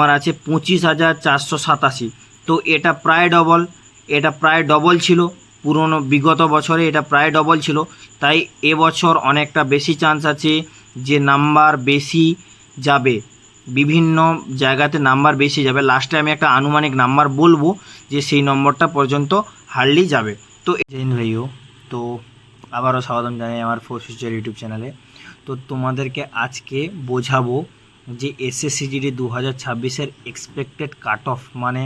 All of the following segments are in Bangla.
আমার আছে 25,487। তো এটা প্রায় ডবল ছিল পুরনো বিগত বছরে, এটা প্রায় ডবল ছিল। তাই এবছর অনেকটা বেশি চান্স আছে যে নাম্বার বেশি যাবে, বিভিন্ন জায়গাতে নাম্বার বেশি যাবে। লাস্টে আমি একটা আনুমানিক নাম্বার বলবো যে সেই নম্বরটা পর্যন্ত হারলি যাবে। তো জেন ভাইও, তো আবারও স্বাগতম জানাই আমার ফোর ফিউচার ইউটিউব চ্যানেলে। তো তোমাদেরকে আজকে বোঝাবো যে এসএসসি জিডি 2026-এর এক্সপেক্টেড কাট অফ, মানে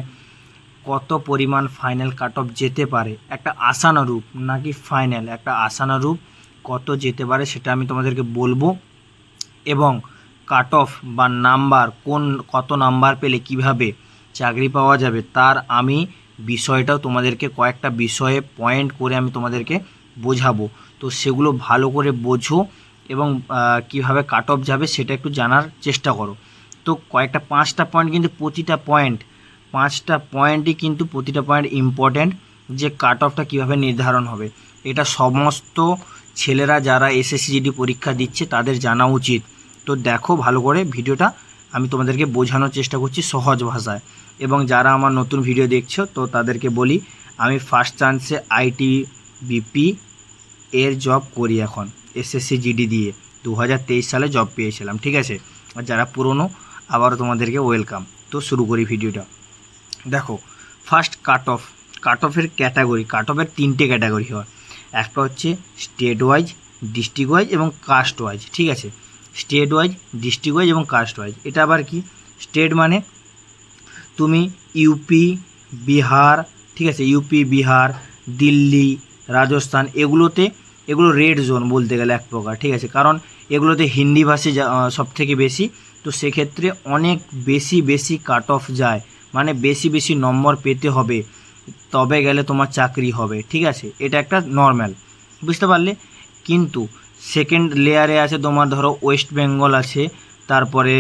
কত পরিমাণ ফাইনাল কাট অফ যেতে পারে, একটা আশানুরূপ নাকি ফাইনাল, একটা আশানুরূপ কত যেতে পারে সেটা আমি তোমাদেরকে বলবো। এবং কাট অফ বা নাম্বার কত নাম্বার পেলে কিভাবে চাকরি পাওয়া যাবে তার আমি বিষয়টাও তোমাদেরকে কয়েকটা বিষয়ে পয়েন্ট করে আমি তোমাদেরকে বোঝাবো। তো সেগুলো ভালো করে বোঝো এবং কিভাবে কাট অফ যাবে সেটা একটু জানার চেষ্টা করো। তো কয়েকটা 5টা পয়েন্ট, কিন্তু প্রতিটা পয়েন্ট 5টা পয়েন্টই কিন্তু প্রতিটা পয়েন্ট ইম্পর্ট্যান্ট, যে কাট অফটা কীভাবে নির্ধারণ হবে এটা সমস্ত ছেলেরা যারা এসএসসি জিডি পরীক্ষা দিচ্ছে তাদের জানা উচিত। তো দেখো ভালো করে ভিডিওটা, আমি তোমাদেরকে বোঝানোর চেষ্টা করছি সহজ ভাষায়। এবং যারা আমার নতুন ভিডিও দেখছো তো তাদেরকে বলি, আমি ফার্স্ট চান্সে আইটিবিপি এর জব করি এখন, এসএসসি জিডি দিয়ে 2023 সালে জব পেয়েছিলাম, ঠিক আছে। আর যারা পুরনো আবারও তোমাদেরকে ওয়েলকাম। তো শুরু করি ভিডিওটা। দেখো, ফার্স্ট কাট অফের ক্যাটাগরি, কাট অফের 3টে ক্যাটাগরি হয়। একটা হচ্ছে স্টেট ওয়াইজ, ডিস্ট্রিক্ট ওয়াইজ এবং কাস্ট ওয়াইজ, ঠিক আছে। স্টেট ওয়াইজ, ডিস্ট্রিক্ট ওয়াইজ এবং কাস্ট ওয়াইজ। এটা আবার কি? স্টেট মানে তুমি ইউপি, বিহার, ঠিক আছে, ইউপি, বিহার, দিল্লি, রাজস্থান, এগুলো রেড জোন বলতে গেলে এক প্রকার, ঠিক আছে। কারণ এগুলোতে হিন্দিভাষী সব থেকে বেশি, তো সেক্ষেত্রে অনেক বেশি কাট অফ যায়, মানে বেশি নম্বর পেতে হবে তবে গেলে তোমার চাকরি হবে, ঠিক আছে। এটা একটা নর্মাল, বুঝতে পারলে। কিন্তু সেকেন্ড লেয়ারে আছে তোমার, ধরো ওয়েস্ট বেঙ্গল আছে, তারপরে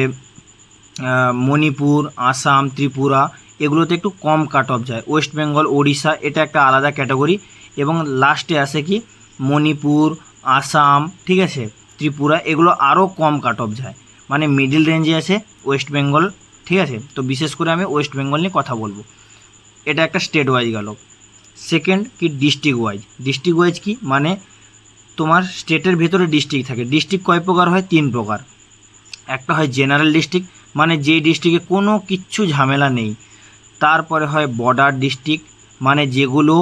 মণিপুর, আসাম, ত্রিপুরা, এগুলোতে একটু কম কাট অফ যায়। ওয়েস্ট বেঙ্গল, ওড়িশা, এটা একটা আলাদা ক্যাটাগরি। এবং লাস্টে আসে কি মণিপুর, আসাম, ঠিক আছে, ত্রিপুরা, এগুলো আরও কম কাট অফ যায়, মানে মিডিল রেঞ্জে আছে ওয়েস্ট বেঙ্গল, ঠিক আছে। তো বিশেষ করে আমি ওয়েস্ট বেঙ্গল নিয়ে কথা বলবো। এটা একটা স্টেট ওয়াইজ গেল। সেকেন্ড কি ডিস্ট্রিক্ট ওয়াইজ কি মানে তোমার স্টেটের ভেতরে ডিস্ট্রিক্ট থাকে। ডিস্ট্রিক্ট কয় প্রকার হয়? 3 প্রকার। একটা হয় জেনারেল ডিস্ট্রিক্ট, মানে যেই ডিস্ট্রিক্টে কোনো কিচ্ছু ঝামেলা নেই। তারপরে হয় বর্ডার ডিস্ট্রিক্ট, মানে যেগুলো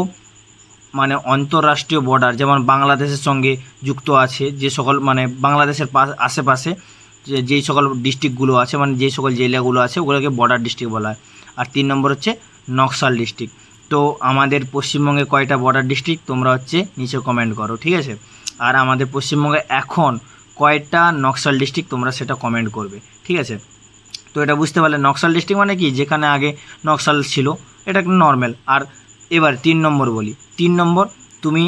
মানে অন্তর্রাষ্ট্রীয় বর্ডার, যেমন বাংলাদেশের সঙ্গে যুক্ত আছে যে সকল, মানে বাংলাদেশের আশেপাশে যেই সকল ডিস্ট্রিক্টগুলো আছে, মানে যেই সকল জেলাগুলো আছে ওগুলোকে বর্ডার ডিস্ট্রিক্ট বলা হয়। আর 3 নম্বর হচ্ছে নকশাল ডিস্ট্রিক্ট। তো আমাদের পশ্চিমবঙ্গে কয়টা বর্ডার ডিস্ট্রিক্ট তোমরা হচ্ছে নিচে কমেন্ট করো, ঠিক আছে। আর আমাদের পশ্চিমবঙ্গে এখন কয়টা নকশাল ডিস্ট্রিক্ট তোমরা সেটা কমেন্ট করবে, ঠিক আছে। তো এটা বুঝতে পারলে নকশাল ডিস্ট্রিক্ট মানে কি, যেখানে আগে নকশাল ছিল, এটা একটা নর্মাল। আর এবার 3 নম্বর বলি। 3 নম্বর, তুমি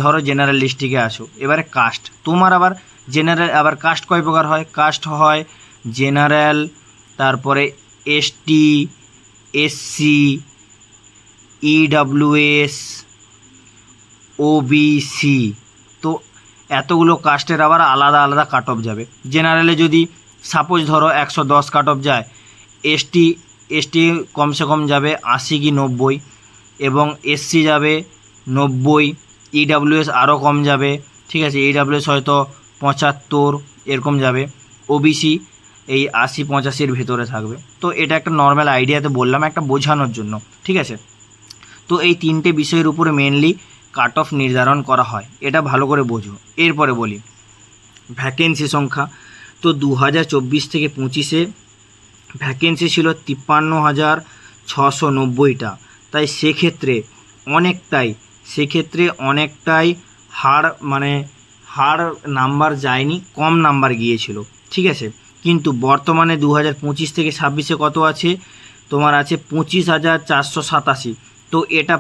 ধরো জেনারেল ডিস্ট্রিক্টে আসো, এবারে কাস্ট তোমার আবার জেনারেল, আবার কাস্ট কয় প্রকার হয়? কাস্ট হয় জেনারেল, তারপরে এসটি, এসসি, ইডব্লিউএস, ওবিসি। তো এতগুলো কাস্টের আবার আলাদা কাট অফ যাবে। জেনারেলে যদি সাপোজ ধরো 110 কাট অফ যায়, এসটি কমসে কম যাবে 80 কি 90, এবং এসসি যাবে 90, ইডব্লিউএস আরও কম যাবে, ঠিক আছে, ইডব্লিউএস হয়তো 75 এরকম যাবে, ওবিসি এই 80-85-এর ভেতরে থাকবে। তো এটা একটা নর্মাল আইডিয়াতে বললাম, একটা বোঝানোর জন্য, ঠিক আছে। তো এই 3টে বিষয়ের উপরে মেনলি কাট অফ নির্ধারণ করা হয়, এটা ভালো করে বোঝো। এরপরে বলি ভ্যাকেন্সি সংখ্যা। তো 2024 থেকে 25-এ ভ্যাকেন্সি ছিল 53,690টা। তাই সেক্ষেত্রে অনেকটাই হার নাম্বার যায়নি, কম নাম্বার গিয়েছিল, ঠিক আছে। কিন্তু বর্তমানে 2025 থেকে 26-এ কত আছে? তোমার আছে 25,487। তো এটা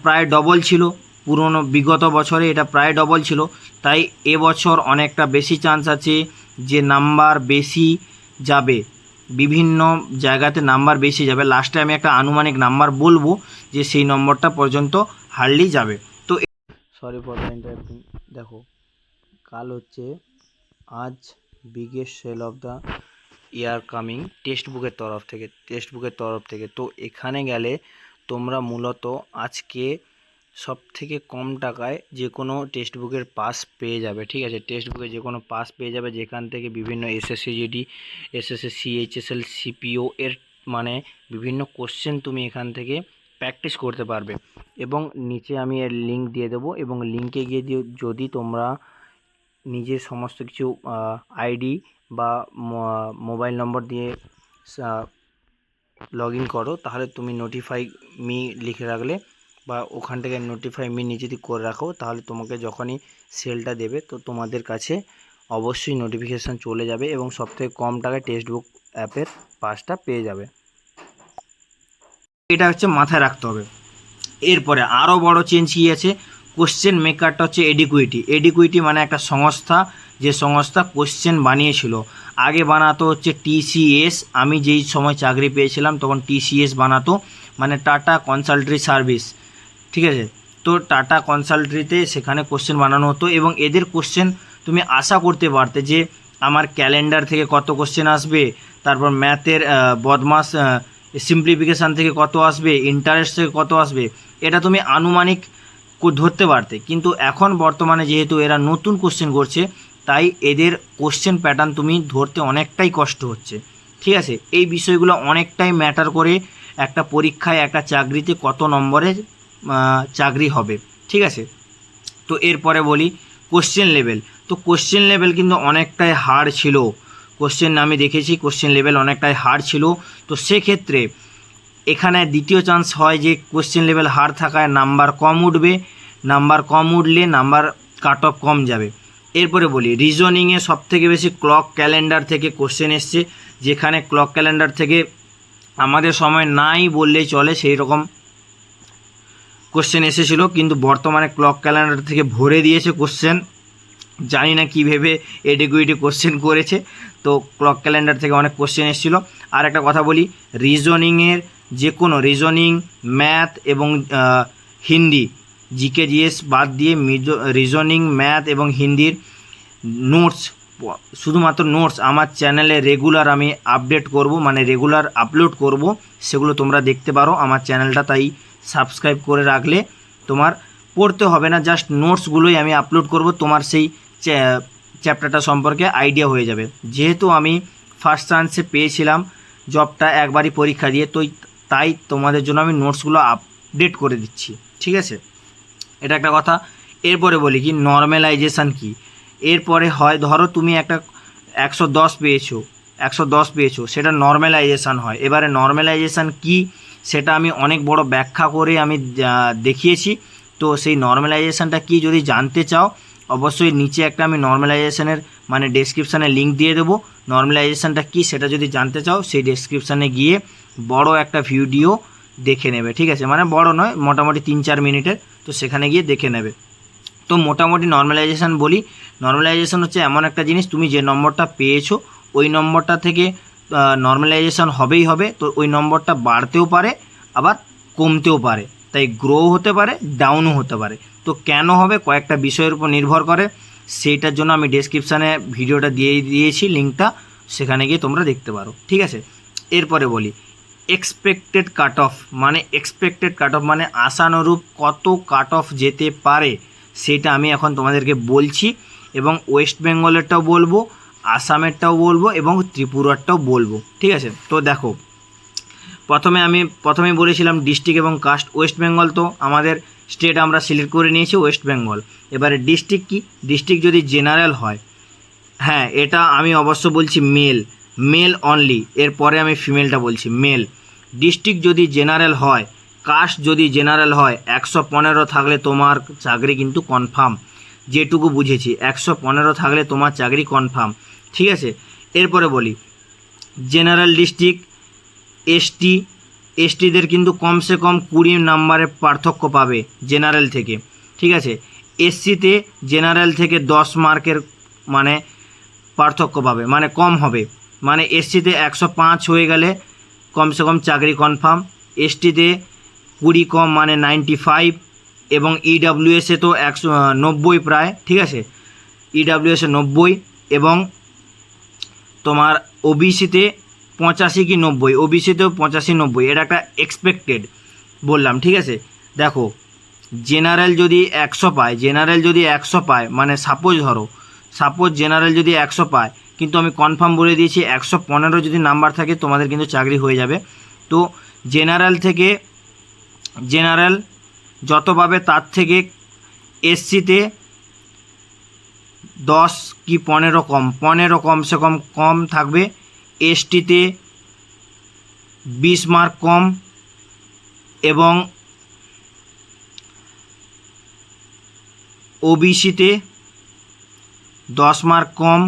প্রায় ডবল ছিল পুরনো বিগত বছরে, এটা প্রায় ডবল ছিল। তাই এবছর অনেকটা বেশি চান্স আছে যে নাম্বার বেশি যাবে, বিভিন্ন জায়গাতে নাম্বার বেশি যাবে। লাস্টে আমি একটা আনুমানিক নাম্বার বলবো যে সেই নম্বরটা পর্যন্ত হারলি যাবে। তো সরি ফর দ্য ইন্টারাপ্টিং। দেখো, কাল হচ্ছে আজ biggest sale of the year coming text বুকের তরফ থেকে। তো এখানে গেলে তোমরা মূলত আজকে সব থেকে কম টাকায় যে কোনো টেক্সট বুকের পাস পেয়ে যাবে, ঠিক আছে। টেক্সট বুকে যে কোনো পাস পেয়ে যাবে, যেখান থেকে বিভিন্ন SSC GD, SSC CHSL CPO এর মানে বিভিন্ন কোশ্চেন তুমি এখান থেকে প্র্যাকটিস করতে পারবে। এবং নিচে আমি এর লিঙ্ক দিয়ে দেবো, এবং লিঙ্কে গিয়ে যদি তোমরা নিজের সমস্ত কিছু আইডি বা মোবাইল নম্বর দিয়ে লগ ইন করো, তাহলে তুমি নোটিফাই মি লিখে রাখলে বা ওখান থেকে নোটিফাই মি নিজে যদি করে রাখো, তাহলে তোমাকে যখনই সেলটা দেবে তো তোমাদের কাছে অবশ্যই নোটিফিকেশান চলে যাবে এবং সবথেকে কম টাকায় টেক্সট বুক অ্যাপের পাসটা পেয়ে যাবে। এটা হচ্ছে মাথায় রাখতে হবে। এরপরে আরও বড় চেঞ্জ কী আছে, কোশ্চেন মেকারটা হচ্ছে এডিকুইটি মানে একটা সংস্থা, যে সংস্থা কোশ্চেন বানিয়েছিল। আগে বানাতো হচ্ছে টিসিএস, আমি যেই সময় চাকরি পেয়েছিলাম তখন টিসিএস বানাতো, মানে টাটা কনসালট্রি সার্ভিস, ঠিক আছে। তো টাটা কনসালট্রিতে সেখানে কোশ্চেন বানানো হতো এবং এদের কোশ্চেন তুমি আশা করতে পারতে যে আমার ক্যালেন্ডার থেকে কত কোশ্চেন আসবে, তারপর ম্যাথের বদমাস সিম্পলিফিকেশান থেকে কত আসবে, ইন্টারেস্ট থেকে কত আসবে, এটা তুমি আনুমানিক ধরতে পারতে। কিন্তু এখন বর্তমানে যেহেতু এরা নতুন কোশ্চেন করছে, তাই এদের কোশ্চেন প্যাটার্ন তুমি ধরতে অনেকটাই কষ্ট হচ্ছে, ঠিক আছে। এই বিষয়গুলো অনেকটাই ম্যাটার করে একটা পরীক্ষায়, একটা চাকরিতে কত নম্বরের চাকরি হবে, ঠিক আছে। তো এরপরে বলি কোশ্চেন লেভেল। তো কোশ্চেন লেভেল কিন্তু অনেকটাই হার্ড ছিল, কোশ্চেন আমি দেখেছি কোশ্চেন লেভেল অনেকটাই হার্ড ছিল। তো সেক্ষেত্রে এখানে দ্বিতীয় চান্স হয় যে কোশ্চেন লেভেল হার্ড থাকায় নাম্বার কম উঠবে, নাম্বার কম উঠলে নাম্বার কাট অফ কম যাবে। এরপরে বলি রিজনিংয়ে সবথেকে বেশি ক্লক ক্যালেন্ডার থেকে কোশ্চেন এসছে, যেখানে ক্লক ক্যালেন্ডার থেকে আমাদের সময় নাই বললেই চলে সেই রকম কোশ্চেন এসেছিলো, কিন্তু বর্তমানে ক্লক ক্যালেন্ডার থেকে ভরে দিয়েছে কোশ্চেন, জানি না কী ভেবে এডিকুইটি কোশ্চেন করেছে। তো ক্লক ক্যালেন্ডার থেকে অনেক কোশ্চেন এসেছিলো। আর একটা কথা বলি, রিজনিংয়ের যে কোনো রিজনিং, ম্যাথ এবং হিন্দি, জিকে জিএস বাদ দিয়ে রিজনিং, ম্যাথ এবং হিন্দির নোটস, শুধুমাত্র নোটস আমার চ্যানেলে রেগুলার আমি আপডেট করব, মানে রেগুলার আপলোড করব, সেগুলো তোমরা দেখতে পারো আমার চ্যানেলটা। তাই সাবস্ক্রাইব করে রাখলে তোমার পড়তে হবে না, জাস্ট নোটসগুলোই আমি আপলোড করব, তোমার সেই চ্যাপ্টারটা সম্পর্কে আইডিয়া হয়ে যাবে। যেহেতু আমি ফার্স্ট চান্সে পেয়েছিলাম জবটা একবারই পরীক্ষা দিয়ে, তো তাই তোমাদের জন্য আমি নোটসগুলো আপডেট করে দিচ্ছি, ঠিক আছে। এটা একটা কথা। এরপরে বলি কি নর্মালাইজেশান কি। এরপরে হয় ধরো তুমি একটা 110 পেয়েছো, সেটা নর্মালাইজেশান হয়। এবারে নর্মালাইজেশান কি সেটা আমি অনেক বড় ব্যাখ্যা করে আমি দেখিয়েছি। তো সেই নর্মালাইজেশানটা কি যদি জানতে চাও, অবশ্যই নিচে একটা আমি নর্মালাইজেশানের মানে ডেসক্রিপশানে লিঙ্ক দিয়ে দেবো। নর্মালাইজেশানটা কি সেটা যদি জানতে চাও, সেই ডেসক্রিপশানে গিয়ে বড় একটা ভিডিও দেখে নেবে, ঠিক আছে। মানে বড় নয়, মোটামুটি 3-4 মিনিটের, তো সেখানে গিয়ে দেখে নেবে। তো মোটামুটি নর্মালাইজেশান বলি, নর্মালাইজেশান হচ্ছে এমন একটা জিনিস, তুমি যে নম্বরটা পেয়েছো ওই নম্বরটা থেকে নর্মালাইজেশান হবেই হবে। তো ওই নম্বরটা বাড়তেও পারে আবার কমতেও পারে, তাই গ্রো হতে পারে, ডাউনও হতে পারে। তো কেন হবে, কয়েকটা বিষয়ের উপর নির্ভর করে, সেইটার জন্য আমি ডেসক্রিপশানে ভিডিওটা দিয়ে দিয়েছি লিঙ্কটা, সেখানে গিয়ে তোমরা দেখতে পারো, ঠিক আছে। এরপরে বলি এক্সপেক্টেড কাট অফ মানে আশানুরূপ কত কাট অফ যেতে পারে, সেটা আমি এখন তোমাদেরকে বলছি, এবং ওয়েস্ট বেঙ্গলেরটাও বলবো, আসামেরটাও বলবো এবং ত্রিপুরারটাও বলবো, ঠিক আছে। তো দেখো প্রথমেই বলেছিলাম ডিস্ট্রিক্ট এবং কাস্ট। ওয়েস্ট বেঙ্গল তো আমাদের স্টেট আমরা সিলেক্ট করে নিয়েছি ওয়েস্ট বেঙ্গল। এবারে ডিস্ট্রিক্ট কি, ডিস্ট্রিক্ট যদি জেনারেল হয়, হ্যাঁ এটা আমি অবশ্য বলছি মেল অনলি, এরপরে আমি ফিমেলটা বলছি মেল। ডিস্ট্রিক্ট যদি জেনারেল হয়, কাস্ট যদি জেনারেল হয়, 115 থাকলে তোমার চাকরি কিন্তু কনফার্ম, যেটুকু বুঝেছি 115 থাকলে তোমার চাকরি কনফার্ম, ঠিক আছে। এরপরে বলি জেনারেল ডিস্ট্রিক্ট এসটিদের কিন্তু কমসে কম 20 নাম্বারের পার্থক্য পাবে জেনারেল থেকে, ঠিক আছে। এসসিতে জেনারেল থেকে 10 মার্কের মানে পার্থক্য পাবে, মানে কম হবে, মানে এসসিতে 105 হয়ে গেলে কমসে কম চাকরি কনফার্ম, এসটিতে 20 কম মানে 95, এবং ইডাব্লিউএসে তো 190 প্রায়, ঠিক আছে, ইডাব্লিউএসে 90, এবং তোমার ওবিসিতে 85 কি 90, ওবিসিতেও 85-90, এটা একটা এক্সপেক্টেড বললাম, ঠিক আছে। দেখো জেনারেল যদি 100 পায়, জেনারেল যদি 100 পায়, মানে সাপোজ জেনারেল যদি 100 পায়, কিন্তু আমি কনফার্ম বলে দিয়েছি 115 যদি নাম্বার থাকে তোমাদের কিন্তু চাকরি হয়ে যাবে। তো জেনারেল থেকে জেনারেল যত পাবে তার থেকে এসসিতে 10 কি 15 কম, 15 কমসে কম থাকবে, এসটিতে 20 মার্ক কম, এবং ওবিসিতে 10 মার্ক কম,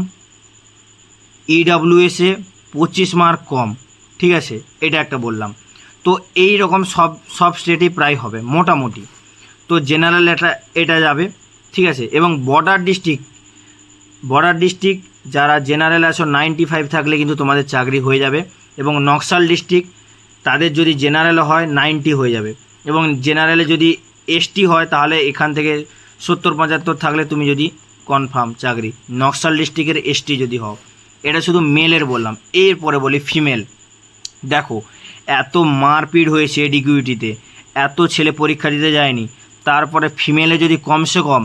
ইডাব্লিউএসে 25 মার্ক কম, ঠিক আছে। এটা একটা বললাম। তো এই রকম সব স্টেটই প্রায় হবে মোটামুটি। তো জেনারেল এটা যাবে, ঠিক আছে। এবং বর্ডার ডিস্ট্রিক্ট যারা জেনারেল আছো 95 থাকলে কিন্তু তোমাদের চাকরি হয়ে যাবে। এবং নকশাল ডিস্ট্রিক্ট তাদের যদি জেনারেল হয় 90 হয়ে যাবে। এবং জেনারেলে যদি এসটি হয় তাহলে এখান থেকে 70-75 থাকলে তুমি যদি কনফার্ম চাকরি, নকশাল ডিস্ট্রিক্টের এসটি যদি হও। এটা শুধু মেলের বললাম। এরপরে বলি ফিমেল। দেখো এত মারপিট হয়েছে ডিকিউটিতে, এত ছেলে পরীক্ষা দিতে যায়নি, তারপরে ফিমেলে যদি কমসে কম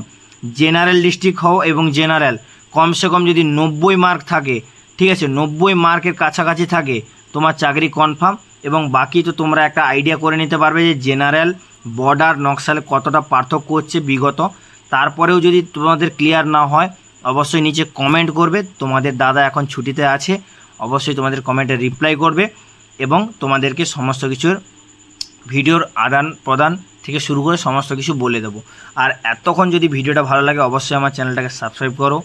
জেনারেল ডিস্ট্রিক্ট হও এবং জেনারেল কমসে কম যদি 90 মার্ক থাকে, ঠিক আছে, 90 মার্কের কাছাকাছি থাকে, তোমার চাকরি কনফার্ম। এবং বাকি তো তোমরা একটা আইডিয়া করে নিতে পারবে যে জেনারেল বর্ডার নকশালে কতটা পার্থক্য হচ্ছে বিগত। তারপরেও যদি তোমাদের ক্লিয়ার না হয় অবশ্যই নিচে কমেন্ট করবে। তোমাদের দাদা এখন ছুটিতে আছে, অবশ্যই তোমাদের কমেন্টে রিপ্লাই করবে এবং তোমাদেরকে সমস্ত কিছুর ভিডিওর আদান প্রদান থেকে শুরু করে সমস্ত কিছু বলে দেবো। আর এতক্ষণ যদি ভিডিওটা ভালো লাগে অবশ্যই আমার চ্যানেলটাকে সাবস্ক্রাইব করো,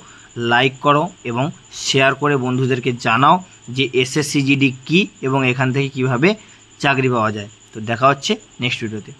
লাইক করো এবং শেয়ার করে বন্ধুদেরকে জানাও যে এসএসসি জিডি কী এবং এখান থেকে কিভাবে চাকরি পাওয়া যায়। তো দেখা হচ্ছে নেক্সট ভিডিওতে।